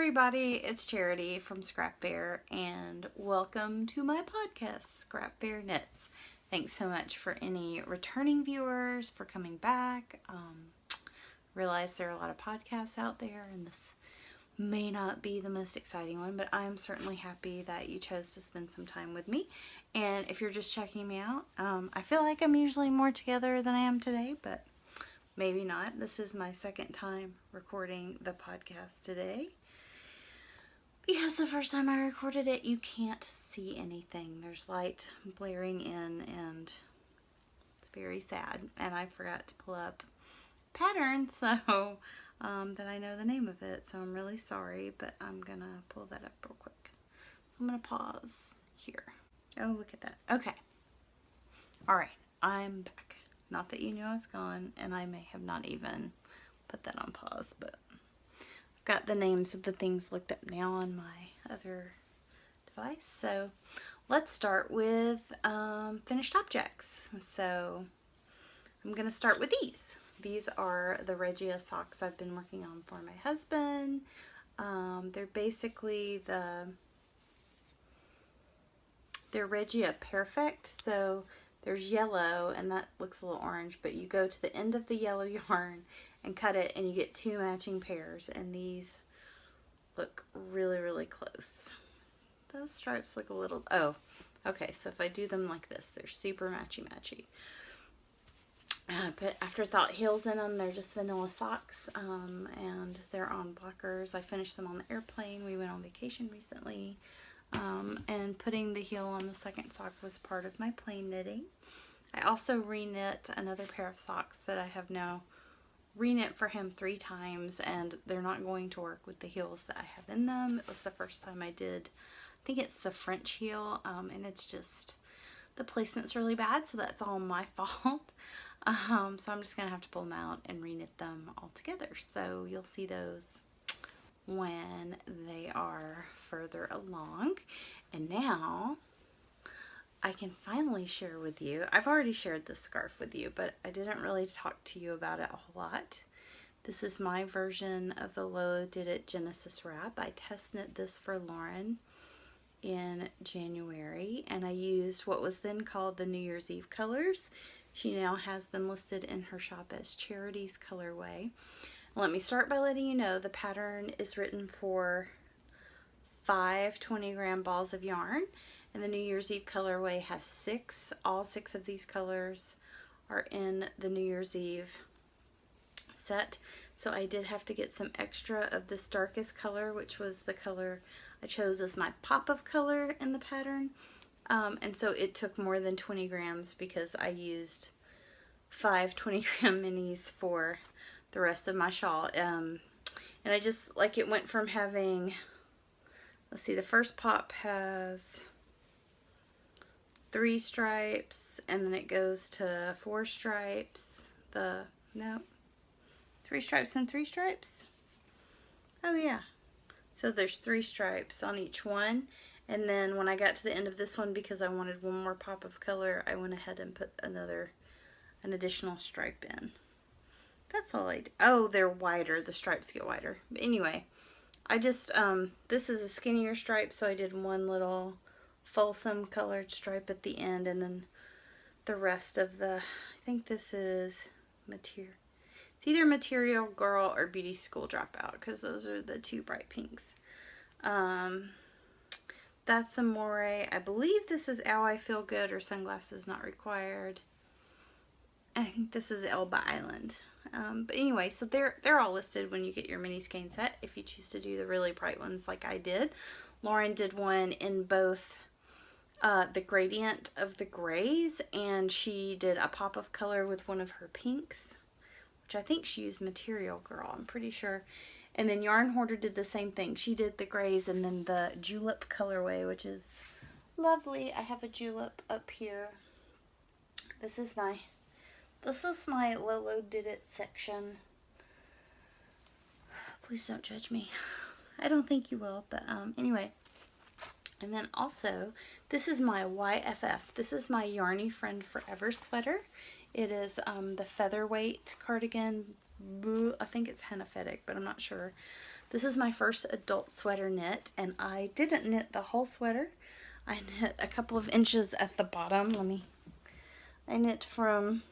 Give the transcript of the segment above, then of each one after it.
everybody, it's Charity from Scrap Fair, and welcome to my podcast, Scrap Fair Knits. Thanks so much for any returning viewers, for coming back. Realize there are a lot of podcasts out there, and this may not be the most exciting one, but I'm certainly happy that you chose to spend some time with me. And if you're just checking me out, I feel like I'm usually more together than I am today, but maybe not. This is my second time recording the podcast today, because the first time I recorded it, you can't see anything. There's light blaring in, and it's very sad. And I forgot to pull up pattern so that I know the name of it. So I'm really sorry, but I'm gonna pull that up real quick. I'm gonna pause here. Oh, look at that. Okay. All right, I'm back. Not that you knew I was gone, and I may have not even put that on pause, but I've got the names of the things looked up now on my other device. So let's start with finished objects. So I'm going to start with these. These are the Regia socks I've been working on for my husband. They're basically they're Regia Perfect, so there's yellow, and that looks a little orange, but you go to the end of the yellow yarn and cut it, and you get two matching pairs, and these look really, really close. Those stripes look a little, oh, okay, so if I do them like this, they're super matchy-matchy. I put Afterthought heels in them. They're just vanilla socks, and they're on blockers. I finished them on the airplane. We went on vacation recently. And putting the heel on the second sock was part of my plain knitting. I also re-knit another pair of socks that I have now re-knit for him 3 times, and they're not going to work with the heels that I have in them. It was the first time I did, I think it's the French heel, and it's just, the placement's really bad, so that's all my fault. So I'm just going to have to pull them out and re-knit them all together. So you'll see those when they are further along. And now I can finally share with you, I've already shared this scarf with you, but I didn't really talk to you about it a whole lot. This is my version of the Lola Did It Genesis wrap. I test knit this for Lauren in January, and I used what was then called the New Year's Eve colors. She now has them listed in her shop as Charity's colorway. Let me start by letting you know the pattern is written for 5 20-gram balls of yarn, and the New Year's Eve colorway has 6. All 6 of these colors are in the New Year's Eve set. So I did have to get some extra of this darkest color, which was the color I chose as my pop of color in the pattern. And so it took more than 20 grams because I used 5 20-gram minis for the rest of my shawl. And I just, like, it went from having, let's see, the first pop has 3 stripes, and then it goes to 4 stripes. No, 3 stripes and 3 stripes. Oh yeah. So there's 3 stripes on each one. And then when I got to the end of this one, because I wanted one more pop of color, I went ahead and put an additional stripe in. That's all I did. Oh, they're wider. The stripes get wider. But anyway, I just, this is a skinnier stripe, so I did one little fulsome colored stripe at the end, and then the rest of the, I think this is material. It's either Material Girl or Beauty School Dropout, because those are the 2 bright pinks. That's Amore. I believe this is Ow I Feel Good or Sunglasses Not Required. I think this is Elba Island. But anyway, so they're all listed when you get your mini skein set, if you choose to do the really bright ones like I did. Lauren did one in both the gradient of the grays, and she did a pop of color with one of her pinks, which I think she used Material Girl, I'm pretty sure. And then Yarn Hoarder did the same thing. She did the grays and then the julep colorway, which is lovely. I have a julep up here. This is my Lolo Did It section. Please don't judge me. I don't think you will, but anyway. And then also, this is my YFF. This is my Yarny Friend Forever sweater. It is the featherweight cardigan. I think it's henna fettic, but I'm not sure. This is my first adult sweater knit, and I didn't knit the whole sweater. I knit a couple of inches at the bottom. I knit from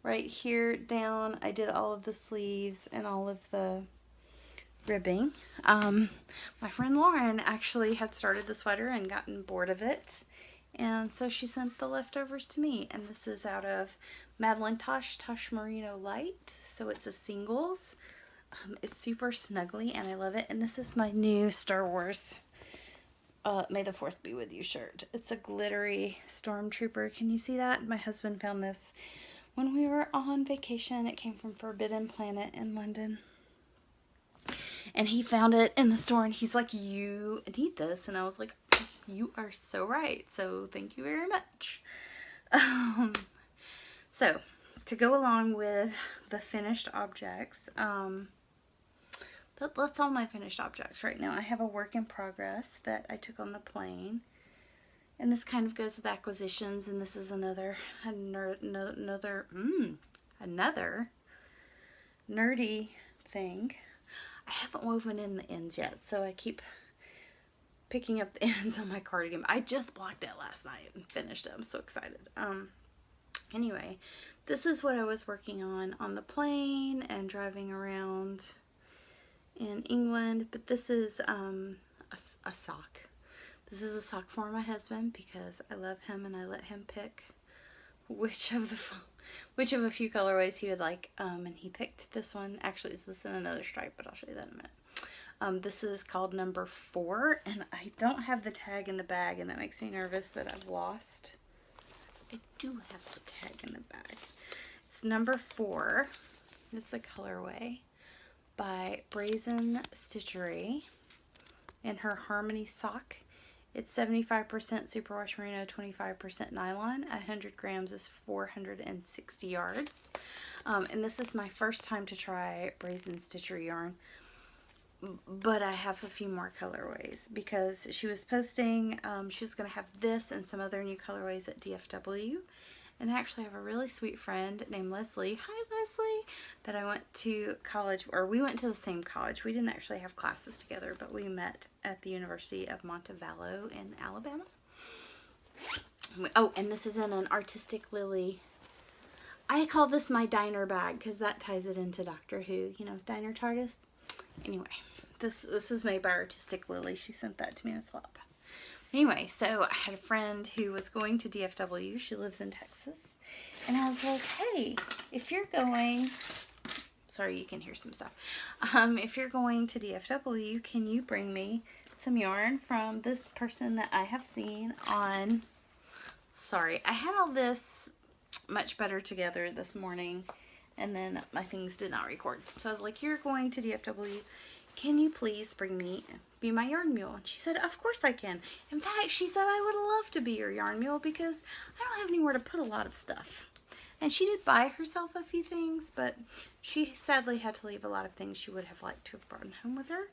right here down. I did all of the sleeves and all of the ribbing. My friend Lauren actually had started the sweater and gotten bored of it, and so she sent the leftovers to me. And this is out of Madeline Tosh Merino Light, so it's a singles. It's super snuggly and I love it. And this is my new Star Wars May the 4th be with you shirt. It's a glittery stormtrooper. Can you see that? My husband found this when we were on vacation. It came from Forbidden Planet in London. And he found it in the store and he's like, you need this. And I was like, you are so right. So thank you very much. So to go along with the finished objects, that's all my finished objects right now. I have a work in progress that I took on the plane. And this kind of goes with acquisitions. And this is another nerdy thing. I haven't woven in the ends yet, so I keep picking up the ends on my cardigan. I just blocked it last night and finished it. I'm so excited. Anyway, this is what I was working on the plane and driving around in England. But this is a sock. This is a sock for my husband because I love him and I let him pick which of a few colorways he would like, and he picked this one. Actually, it's this in another stripe, but I'll show you that in a minute. This is called number 4, and I don't have the tag in the bag, and that makes me nervous that I've lost. I do have the tag in the bag. It's number 4 is the colorway by Brazen Stitchery in her Harmony sock. It's 75% superwash merino, 25% nylon. 100 grams is 460 yards. And this is my first time to try Brazen Stitchery yarn. But I have a few more colorways because she was posting, she was going to have this and some other new colorways at DFW. And I actually have a really sweet friend named Leslie. Hi, Leslie. That I went to college, or we went to the same college. We didn't actually have classes together, but we met at the University of Montevallo in Alabama. Oh, and this is in an Artistic Lily. I call this my diner bag because that ties it into Doctor Who. You know, Diner TARDIS. Anyway, this was made by Artistic Lily. She sent that to me in a swap. Anyway, so I had a friend who was going to DFW. She lives in Texas. And I was like, hey, if you're going, sorry, you can hear some stuff. If you're going to DFW, can you bring me some yarn from this person that I have seen on, sorry, I had all this much better together this morning, and then my things did not record. So I was like, you're going to DFW. Can you please be my yarn mule? And she said, of course I can. In fact, she said, I would love to be your yarn mule because I don't have anywhere to put a lot of stuff. And she did buy herself a few things, but she sadly had to leave a lot of things she would have liked to have brought home with her.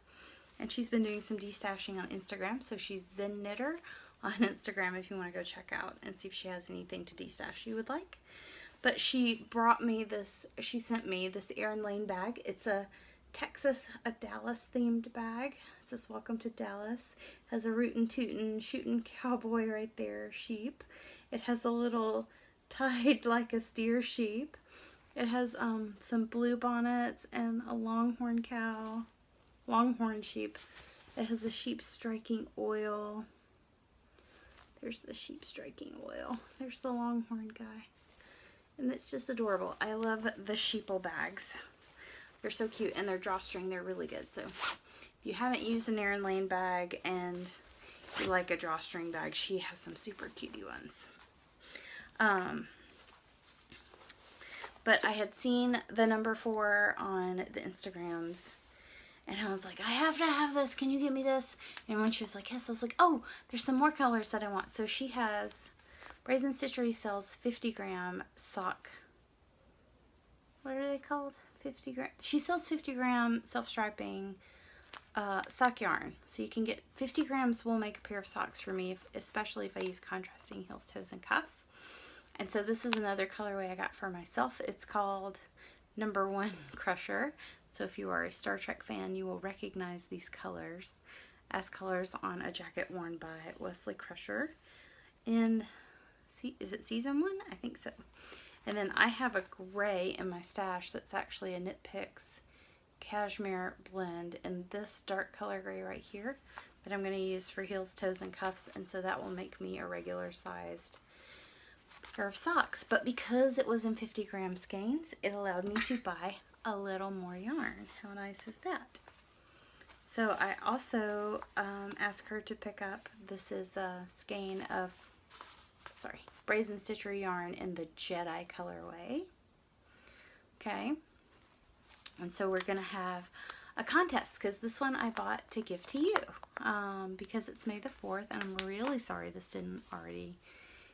And she's been doing some destashing on Instagram, so she's Zen Knitter on Instagram if you want to go check out and see if she has anything to destash you would like. But she brought me this, she sent me this Erin Lane bag. It's a Dallas themed bag. It says welcome to Dallas. It has a rootin' tootin' shootin' cowboy right there, sheep. It has a little tied like a steer sheep. It has some blue bonnets and a longhorn sheep. It has a sheep striking oil. There's the sheep striking oil. There's the longhorn guy. And it's just adorable. I love the sheeple bags. They're so cute, and they're drawstring. They're really good. So if you haven't used an Erin Lane bag and you like a drawstring bag, she has some super cutie ones. But I had seen the number 4 on the Instagrams, and I was like, I have to have this. Can you get me this? And when she was like, yes, I was like, oh, there's some more colors that I want. So she has, Brazen Stitchery sells 50-gram sock. What are they called? 50 gram. She sells 50-gram self-striping sock yarn. So you can get 50 grams will make a pair of socks for me, especially if I use contrasting heels, toes, and cuffs. And so this is another colorway I got for myself. It's called number 1 Crusher So if you are a Star Trek fan, you will recognize these colors as colors on a jacket worn by Wesley Crusher in, is it season 1? I think so. And then I have a gray in my stash that's actually a Knit Picks cashmere blend in this dark color gray right here that I'm going to use for heels, toes, and cuffs, and so that will make me a regular sized pair of socks. But because it was in 50 gram skeins, it allowed me to buy a little more yarn. How nice is that? So I also asked her to pick up, this is a skein of, Brazen Stitchery yarn in the Jedi colorway. Okay. And so we're going to have a contest, because this one I bought to give to you because it's May the 4th, and I'm really sorry this didn't already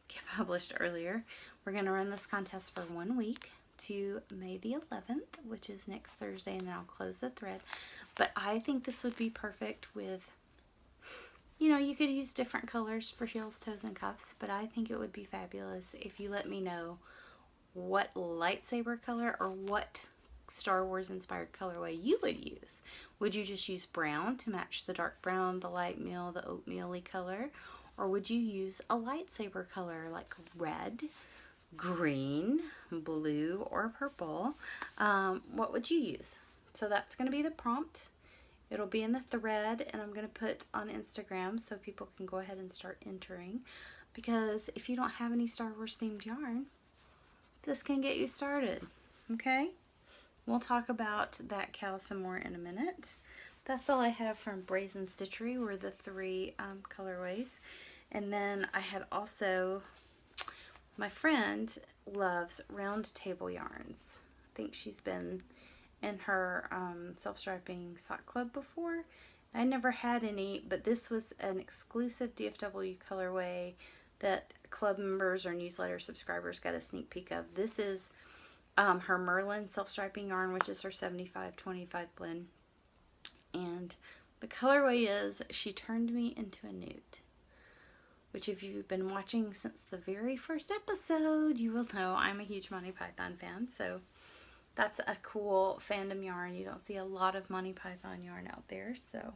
get published earlier. We're going to run this contest for 1 week to May the 11th, which is next Thursday, and then I'll close the thread. But I think this would be perfect with, you know, you could use different colors for heels, toes, and cuffs, but I think it would be fabulous if you let me know what lightsaber color or what Star Wars inspired colorway you would use. Would you just use brown to match the dark brown, the light meal, the oatmeal-y color? Or would you use a lightsaber color like red, green, blue, or purple? What would you use? So that's going to be the prompt. It'll be in the thread, and I'm going to put on Instagram so people can go ahead and start entering. Because if you don't have any Star Wars themed yarn, this can get you started. Okay? We'll talk about that cow some more in a minute. That's all I have from Brazen Stitchery, were the 3 colorways. And then I had also, my friend loves round table yarns. I think she's been in her self-striping sock club before. I never had any, but this was an exclusive DFW colorway that club members or newsletter subscribers got a sneak peek of. This is her Merlin self-striping yarn, which is her 75-25 blend. And the colorway is She Turned Me Into a Newt, which if you've been watching since the very first episode, you will know I'm a huge Monty Python fan. So that's a cool fandom yarn. You don't see a lot of Monty Python yarn out there. So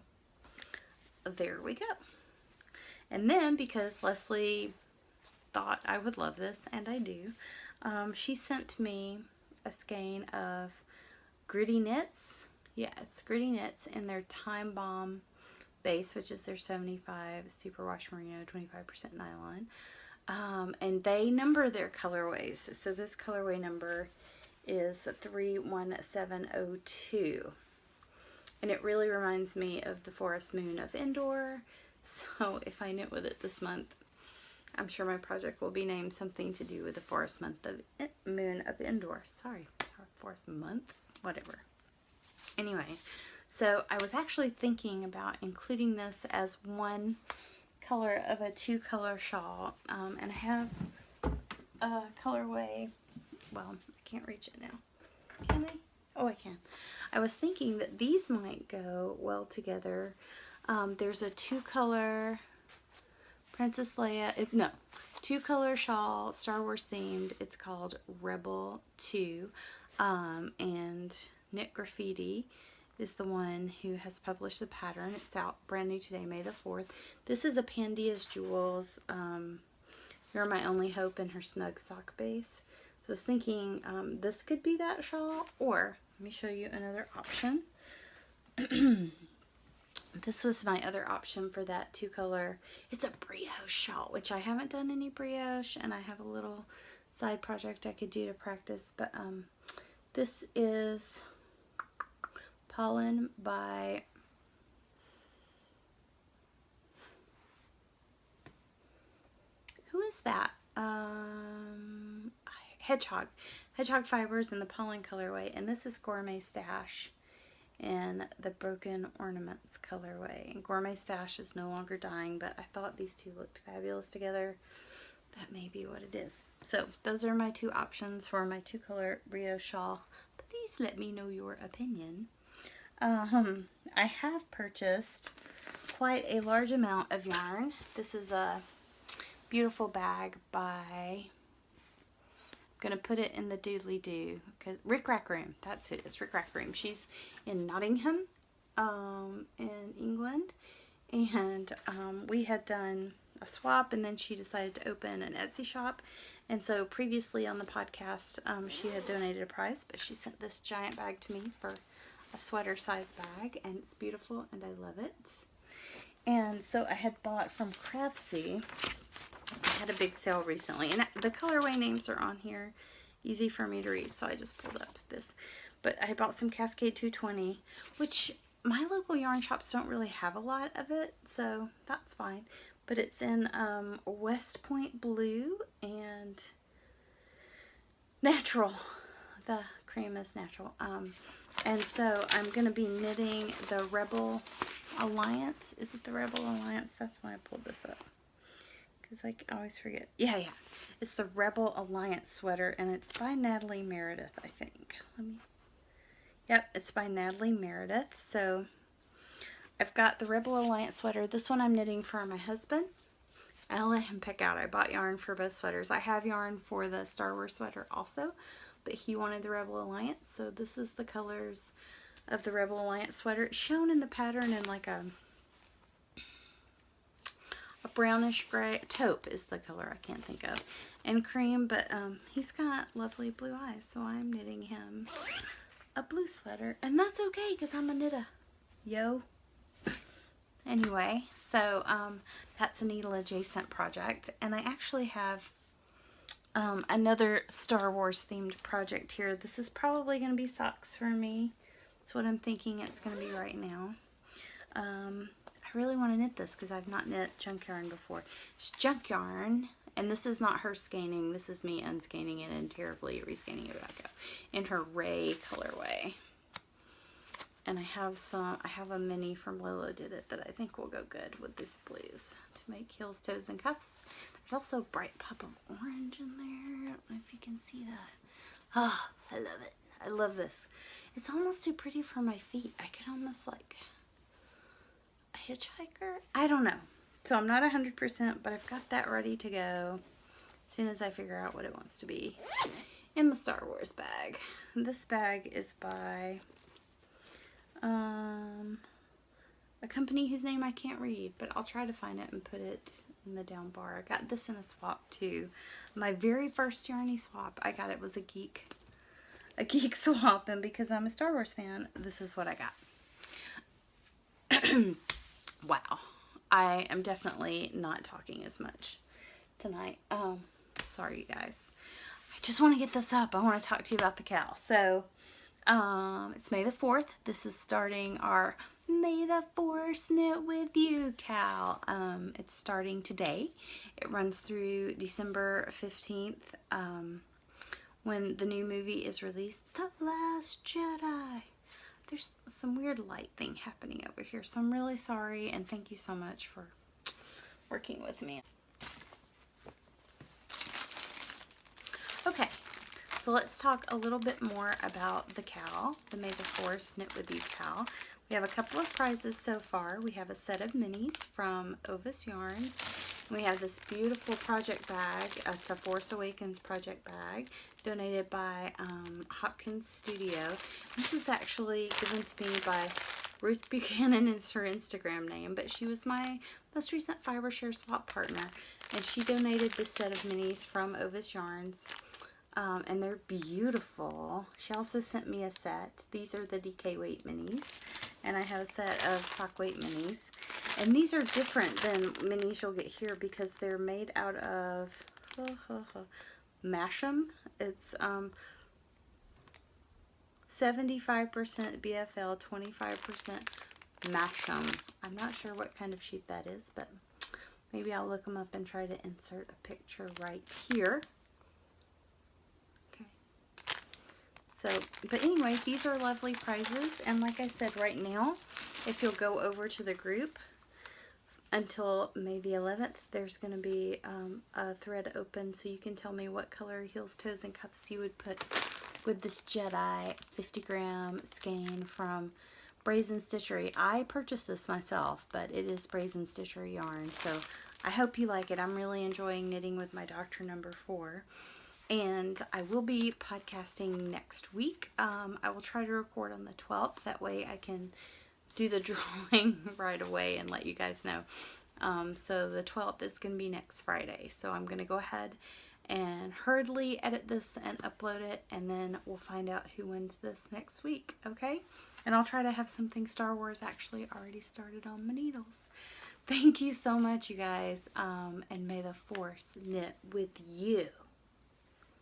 there we go. And then, because Leslie thought I would love this, and I do, she sent me a skein of Gritty Knits. Yeah, it's Gritty Knits in their Time Bomb base, which is their 75 superwash merino, 25% nylon. And they number their colorways. So this colorway number is 31702. And it really reminds me of the Forest Moon of Endor. So if I knit with it this month, I'm sure my project will be named something to do with the Forest Moon of Endor. Sorry, Forest Month, whatever. Anyway, so I was actually thinking about including this as one color of a 2-color shawl. And I have a colorway, well, I can't reach it now. Can I? Oh, I can. I was thinking that these might go well together. There's a 2-color Princess Leia, 2-color shawl, Star Wars themed. It's called Rebel 2. And Knit Graffiti is the one who has published the pattern. It's out brand new today, May the 4th. This is a Pandia's Jewels, You're My Only Hope, in her Snug Sock base. So I was thinking this could be that shawl, or let me show you another option. This was my other option for that 2-color. It's a brioche shawl, which I haven't done any brioche, and I have a little side project I could do to practice. But this is Pollen by who is that? Hedgehog Fibers in the Pollen colorway, and this is Gourmet Stash in the Broken Ornaments colorway. And Gourmet Stash is no longer dying, but I thought these two looked fabulous together. That may be what it is. So those are my 2 options for my 2-color brioche shawl. Please let me know your opinion. I have purchased quite a large amount of yarn. This is a beautiful bag by Gonna put it in the doodly doo because Rick Rack Room, that's who it is, Rick Rack Room. She's in Nottingham, in England, and we had done a swap, and then she decided to open an Etsy shop. And so previously on the podcast, she had donated a prize, but she sent this giant bag to me for a sweater size bag, and it's beautiful and I love it. And so I had bought from Craftsy. I had a big sale recently, and the colorway names are on here, easy for me to read, so I just pulled up this. But I bought some Cascade 220, which my local yarn shops don't really have a lot of it, so that's fine. But it's in West Point Blue and Natural. The cream is natural. And so I'm going to be knitting the Rebel Alliance. Is it the Rebel Alliance? That's why I pulled this up. Because I always forget. Yeah. It's the Rebel Alliance sweater, and it's by Natalie Meredith, I think. Yep, it's by Natalie Meredith. So I've got the Rebel Alliance sweater. This one I'm knitting for my husband. I'll let him pick out. I bought yarn for both sweaters. I have yarn for the Star Wars sweater also, but he wanted the Rebel Alliance. So this is the colors of the Rebel Alliance sweater. It's shown in the pattern in like a brownish gray. Taupe is the color I can't think of. And cream, but he's got lovely blue eyes, so I'm knitting him a blue sweater. And that's okay, because I'm a knitter. Yo. Anyway, so that's a needle adjacent project. And I actually have another Star Wars themed project here. This is probably going to be socks for me. That's what I'm thinking it's going to be right now. I really want to knit this because I've not knit junk yarn before. It's junk yarn, and this is not her scanning. This is me unscanning it and terribly rescanning it back up in her Ray colorway. And I have a mini from Lolo Did It that I think will go good with these blues to make heels, toes, and cuffs. There's also a bright pop of orange in there. I don't know if you can see that. Oh, I love it. I love this. It's almost too pretty for my feet. I could almost like a hitchhiker. I don't know. So I'm not 100%, but I've got that ready to go as soon as I figure out what it wants to be in my Star Wars bag. This bag is by a company whose name I can't read, but I'll try to find it and put it in the down bar. I got this in a swap too. My very first Yarny swap I got, it was a geek swap, and because I'm a Star Wars fan, this is what I got. Wow, I am definitely not talking as much tonight. Sorry you guys. I just want to get this up. I want to talk to you about the cowl. So it's May the 4th. This is starting our May the Force Knit With You cowl. It's starting today. It runs through December 15th, when the new movie is released, The Last Jedi. There's some weird light thing happening over here, so I'm really sorry, and thank you so much for working with me. Okay, so let's talk a little bit more about the cowl, the May the Force Knit With You cowl. We have a couple of prizes so far. We have a set of minis from Ovis Yarns. We have this beautiful project bag, it's a Force Awakens project bag, donated by Hopkins Studio. This was actually given to me by Ruth Buchanan, is her Instagram name, but she was my most recent Fiber Share swap partner, and she donated this set of minis from Ovis Yarns. And they're beautiful. She also sent me a set. These are the DK weight minis, and I have a set of sock weight minis. And these are different than minis you'll get here because they're made out of Masham. It's 75% BFL, 25% Masham. I'm not sure what kind of sheep that is, but maybe I'll look them up and try to insert a picture right here. So, but anyway, these are lovely prizes, and like I said, right now, if you'll go over to the group until May the 11th, there's going to be a thread open, so you can tell me what color heels, toes, and cuffs you would put with this Jedi 50-gram skein from Brazen Stitchery. I purchased this myself, but it is Brazen Stitchery yarn, so I hope you like it. I'm really enjoying knitting with my Doctor number 4. And I will be podcasting next week. I will try to record on the 12th. That way I can do the drawing right away and let you guys know. So the 12th is going to be next Friday. So I'm going to go ahead and hurriedly edit this and upload it, and then we'll find out who wins this next week, okay? And I'll try to have something Star Wars actually already started on my needles. Thank you so much, you guys, and may the Force knit with you.